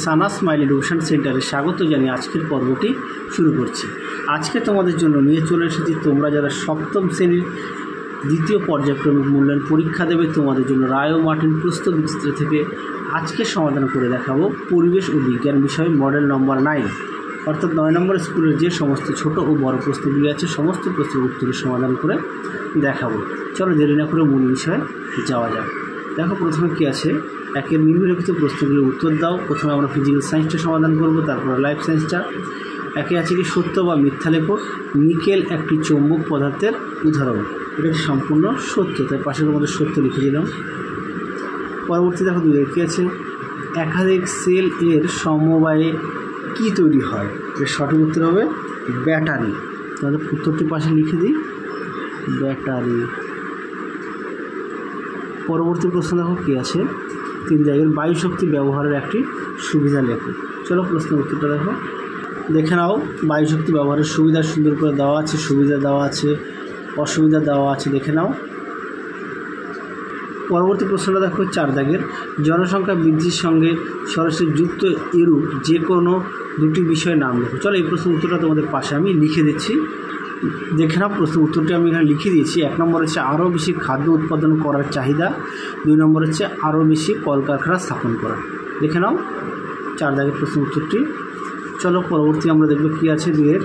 সানা smile education সেন্টারে স্বাগত জানিয়ে আজকের পর্বটি শুরু করছি। আজকে তোমাদের জন্য নিয়ে চলে এসেছি তোমরা যারা সপ্তম শ্রেণীর দ্বিতীয় পর্যায়ক্রমিক মূল্যায়ন পরীক্ষা দেবে তোমাদের জন্য রায় ও মার্টিন প্রশ্ন বিচিত্র থেকে আজকে সমাধান করে দেখাবো পরিবেশ ও বিজ্ঞান বিষয় মডেল নম্বর 9, অর্থাৎ 9 নম্বর স্কুলের যে সমস্ত ছোট ও বড় প্রশ্নগুলি আছে সমস্ত প্রশ্নের উত্তরের সমাধান করে দেখাবো। চলো দেরি না করে মূল বিষয়ে যাওয়া যাক। দেখো প্রথমে কী আছে, একের নিম্নলিখিত প্রশ্নগুলির উত্তর দাও। প্রথমে আমরা ফিজিক্যাল সায়েন্সটা সমাধান করব, তারপরে লাইফ সায়েন্সটা। একে আছে কি সত্য বা মিথ্যা লেখো। নিকেল একটি চৌম্বক পদার্থের উদাহরণ, এটা সম্পূর্ণ সত্য, তাই পাশের মধ্যে সত্য লিখে দিলাম। পরবর্তী দেখো দুই কী আছে, একাধিক সেল এর সমবায়ে কি তৈরি হয়, এর সঠিক উত্তর হবে ব্যাটারি। তাহলে উত্তরটি পাশে লিখে দিই, ব্যাটারি। পরবর্তী প্রশ্ন দেখো কী আছে, 3 জায়গার বায়ু শক্তি ব্যবহারের একটি সুবিধা লেখো। চলো প্রশ্নের উত্তরটা দেখো, দেখে নাও। বায়ু শক্তি ব্যবহারের সুবিধা সুন্দর করে দেওয়া আছে, সুবিধা দেওয়া আছে, অসুবিধা দেওয়া আছে, দেখে নাও। পরবর্তী প্রশ্নটা দেখো 4 দাগের, জনসংখ্যা বৃদ্ধির সঙ্গে সরাসরি যুক্ত এরূপ যে কোনো দুটি বিষয়ের নাম লেখো। চলো এই প্রশ্নের উত্তরটা তোমাদের পাশে আমি লিখে দিচ্ছি, দেখে নাও। প্রশ্নের উত্তরটি আমি এখানে লিখে দিয়েছি। 1 নম্বর হচ্ছে আরও বেশি খাদ্য উৎপাদন করার চাহিদা, 2 নম্বর হচ্ছে আরও বেশি কলকারখানা স্থাপন করা। দেখে নাও 4 দাগের প্রশ্নের উত্তরটি। চলো পরবর্তী আমরা দেখব কী আছে। 2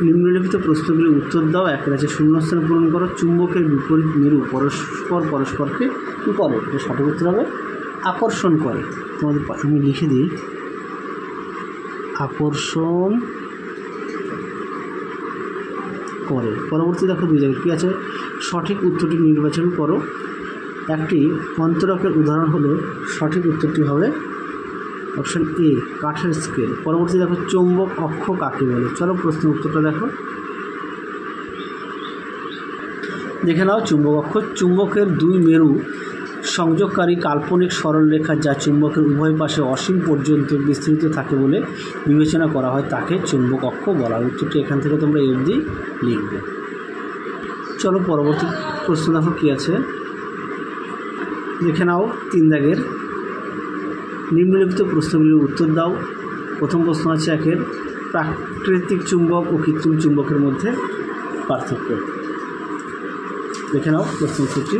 নিম্নলিখিত প্রশ্নগুলির উত্তর দাও। 1 আছে শূন্যস্থান পূরণ করো। চুম্বকের বিপরীত মেরু পরস্পরকে কী করে, এটা সঠিক উত্তর হবে আকর্ষণ করে। তোমাদের আমি লিখে দিই, আকর্ষণ করে। পরবর্তী দেখো 2 জায়গায় কী আছে, সঠিক উত্তরটি নির্বাচন করো। একটি অন্তরকের উদাহরণ হলো, সঠিক উত্তরটি হবে অপশান এ, কাঠের স্কেল। পরবর্তী দেখো চৌম্বক অক্ষ কাকে বলে। চলো প্রশ্নের উত্তরটা দেখো, দেখে নাও। চুম্বক অক্ষ চুম্বকের 2 মেরু সংযোগকারী কাল্পনিক সরলরেখা যা চুম্বকের উভয় পাশে অসীম পর্যন্ত বিস্তৃত থাকে বলে বিবেচনা করা হয়, তাকে চুম্বক অক্ষ বলা হয়। উত্তরটি এখান থেকে তোমরা এই অবধি লিখবে। চলো পরবর্তী প্রশ্ন দেখো কী আছে, দেখে নাও। 3 দাগের নিম্নলিখিত প্রশ্নগুলির উত্তর দাও। প্রথম প্রশ্ন আছে 1 প্রাকৃতিক চুম্বক ও কৃত্রিম চুম্বকের মধ্যে পার্থক্য। দেখে নাও প্রশ্ন উত্তরটি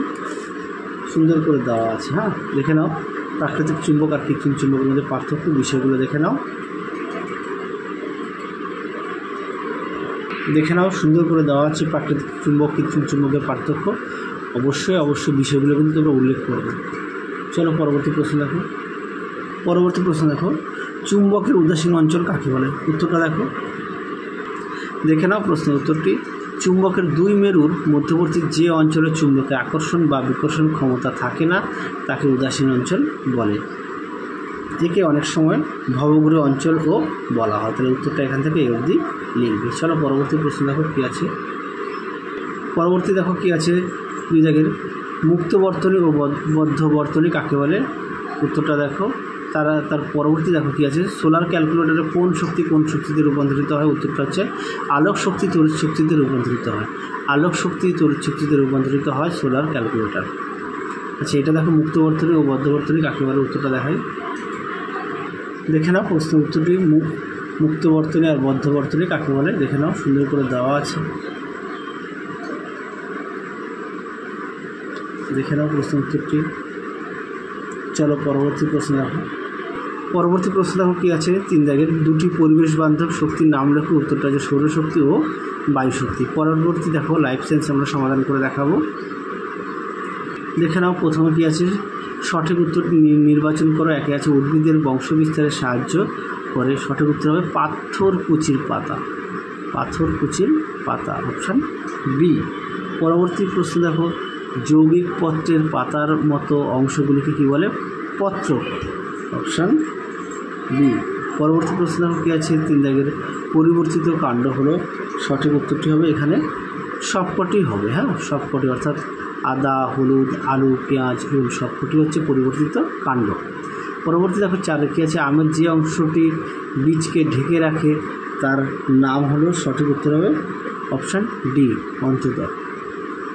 সুন্দর করে দেওয়া আছে। হ্যাঁ, দেখে নাও প্রাকৃতিক চুম্বক আর কৃত্রিম চুম্বকের মধ্যে পার্থক্য, বিষয়গুলো দেখে নাও। দেখে নাও সুন্দর করে দেওয়া আছে প্রাকৃতিক চুম্বক কৃত্রিম চুম্বকের পার্থক্য। অবশ্যই বিষয়গুলো কিন্তু তোমরা উল্লেখ করবে। চলো পরবর্তী প্রশ্ন দেখো। পরবর্তী প্রশ্ন দেখো, চুম্বকের উদাসীন অঞ্চল কাকে বলে। উত্তরটা দেখো, দেখে নাও প্রশ্নের উত্তরটি। চুম্বকের 2 মেরুর মধ্যবর্তী যে অঞ্চলে চুম্বকের আকর্ষণ বা বিকর্ষণ ক্ষমতা থাকে না তাকে উদাসীন অঞ্চল বলে। একে অনেক সময় ভবঘুরে অঞ্চলও বলা হয়। তাহলে উত্তরটা এখান থেকে এই অবধি লিখবে। চলো পরবর্তী প্রশ্ন দেখো কী আছে। পরবর্তী দেখো কী আছে 2 জায়গার, মুক্ত বর্তনী ও বদ্ধ বর্তনী কাকে বলে। উত্তরটা দেখো। তার পরবর্তী দেখো কী আছে, সোলার ক্যালকুলেটরে কোন শক্তিতে রূপান্তরিত হয়। উত্তরটা হচ্ছে আলোক শক্তি তড়িৎ শক্তিতে রূপান্তরিত হয়। আলোক শক্তি তড়িৎ শক্তিতে রূপান্তরিত হয় সোলার ক্যালকুলেটর। আচ্ছা, এটা দেখো মুক্ত বর্তনী ও বদ্ধ বর্তনী কাকে বলে। উত্তরটা দেখাই, দেখে নাও প্রশ্ন উত্তরটি। মুক্ত বর্তনী আর বদ্ধ বর্তনী কাকে বলে, দেখে নাও সুন্দর করে দেওয়া আছে। দেখে নাও প্রশ্ন উত্তরটি। চলো পরবর্তী প্রশ্ন দেখো। পরবর্তী প্রশ্ন দেখো কী আছে 3 দাগের, 2টি পরিবেশ বান্ধব শক্তির নাম লেখো। উত্তরটা আছে সৌরশক্তি ও বায়ুশক্তি। পরবর্তী দেখো লাইফ সায়েন্স আমরা সমাধান করে দেখাবো। দেখে নাও প্রথমে কী আছে, সঠিক উত্তর নির্বাচন করো। 1 আছে উদ্ভিদের বংশবিস্তারে সাহায্য করে। সঠিক উত্তর হবে পাথরকুচির পাতা। পাথরকুচির পাতা, অপশান বি। পরবর্তী প্রশ্ন দেখো, যৌগিক পত্রের পাতার মতো অংশগুলিকে কী বলে, পত্র, অপশান বি। পরবর্তী প্রশ্ন দেখো কী আছে 3 দাগের, পরিবর্তিত কাণ্ড হলো। সঠিক উত্তরটি হবে এখানে সবকটি হবে। হ্যাঁ, সবকটি, অর্থাৎ আদা, হলুদ, আলু, পেঁয়াজ, নুন সবকটি হচ্ছে পরিবর্তিত কাণ্ড। পরবর্তী দেখো 4 কী আছে, আমের যে অংশটি বীজকে ঢেকে রাখে তার নাম হলো। সঠিক উত্তর হবে অপশান ডি, অন্তর্দল।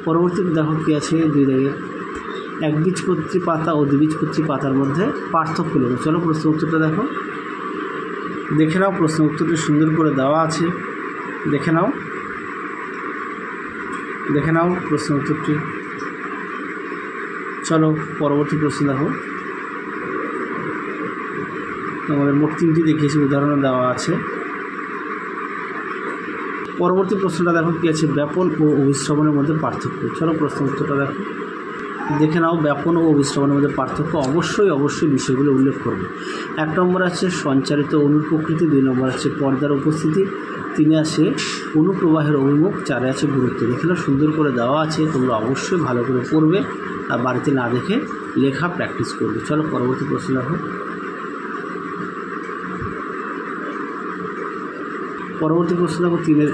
পরবর্তী দেখো কী আছে 2 দাগের, একবীজপত্রী পাতা ও দ্বিবীজপত্রী পাতার মধ্যে পার্থক্য লেখো। চলো প্রশ্ন উত্তরটা দেখো, দেখে নাও। প্রশ্ন উত্তরটি সুন্দর করে দেওয়া আছে, দেখে নাও, দেখে নাও প্রশ্ন উত্তরটি। চলো পরবর্তী প্রশ্ন দেখো। তোমাদের মোট 3টি দেখিয়েছি, উদাহরণ দেওয়া আছে। পরবর্তী প্রশ্নটা দেখো কী আছে, ব্যাপন ও অভিশ্রবণের মধ্যে পার্থক্য। চলো প্রশ্ন উত্তরটা দেখো, দেখে নাও। ব্যাপন ও অভিশ্রবণের মধ্যে পার্থক্য অবশ্যই বিষয়গুলো উল্লেখ করবে। 1 নম্বর আছে সঞ্চারিত অণুর প্রকৃতি, 2 নম্বর আছে পর্দার উপস্থিতি, 3 আছে অনুপ্রবাহের অভিমুখ, 4 আছে গুরুত্ব। দেখে নাও, সুন্দর করে দেওয়া আছে, তোমরা অবশ্যই ভালো করে পড়বে আর বাড়িতে না দেখে লেখা প্র্যাকটিস করবে। চলো পরবর্তী প্রশ্ন দেখো। পরবর্তী প্রশ্ন দেখো 3-এর,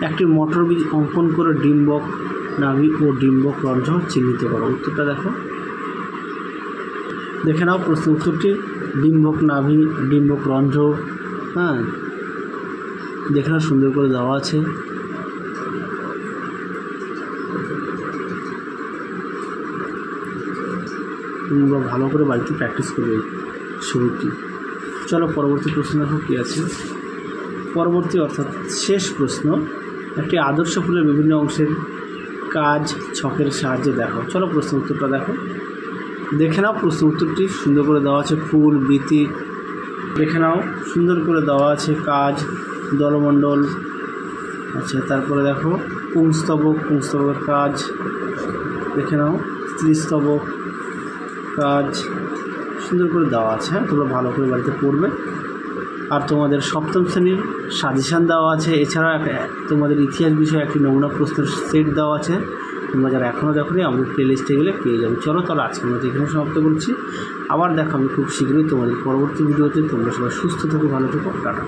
একটি মটর বীজ অঙ্কন করে ডিম্বক নাভি ও ডিম্বক রন্ধ্র চিহ্নিত করো। উত্তরটা দেখো, দেখে নাও প্রশ্ন উত্তরটি। ডিম্বক নাভি, ডিম্বক রন্ধ্র, হ্যাঁ, দেখে নাও, সুন্দর করে দেওয়া আছে। তোমরা ভালো করে বাড়িতে প্র্যাকটিস করবে ছবিটি। চলো পরবর্তী প্রশ্ন দেখো কী আছে। পরবর্তী অর্থাৎ শেষ প্রশ্ন, একটি আদর্শ ফুলের বিভিন্ন অংশের কাজ ছকের সাহায্যে দেখো। চলো প্রশ্ন উত্তরটা দেখো, দেখে নাও। প্রশ্ন উত্তরটি সুন্দর করে দেওয়া আছে, ফুল, বৃতি, দেখে নাও, সুন্দর করে দেওয়া আছে, কাজ, দলমণ্ডল, আচ্ছা, তারপরে দেখো পুংস্তবক, পুংস্তবকের কাজ, দেখে নাও, স্ত্রীস্তবক কাজ, সুন্দর করে দেওয়া আছে। হ্যাঁ, তোমরা ভালো করে বাড়িতে পড়বে। আর তোমাদের 7ম শ্রেণীর সাজেশান দেওয়া আছে, এছাড়া তোমাদের ইতিহাস বিষয়ে একটি নমুনা প্রশ্নের সেট দেওয়া আছে। তোমরা যারা এখনও দেখোনি আমাদের প্লে লিস্টে গেলে পেয়ে যাবে। চলো তাহলে আজকের মতো এখানে সমাপ্ত করছি। আবার দেখা হবে খুব শীঘ্রই তোমাদের পরবর্তী ভিডিওতে। তোমরা সবাই সুস্থ থেকো, ভালো থেকো, টাটা।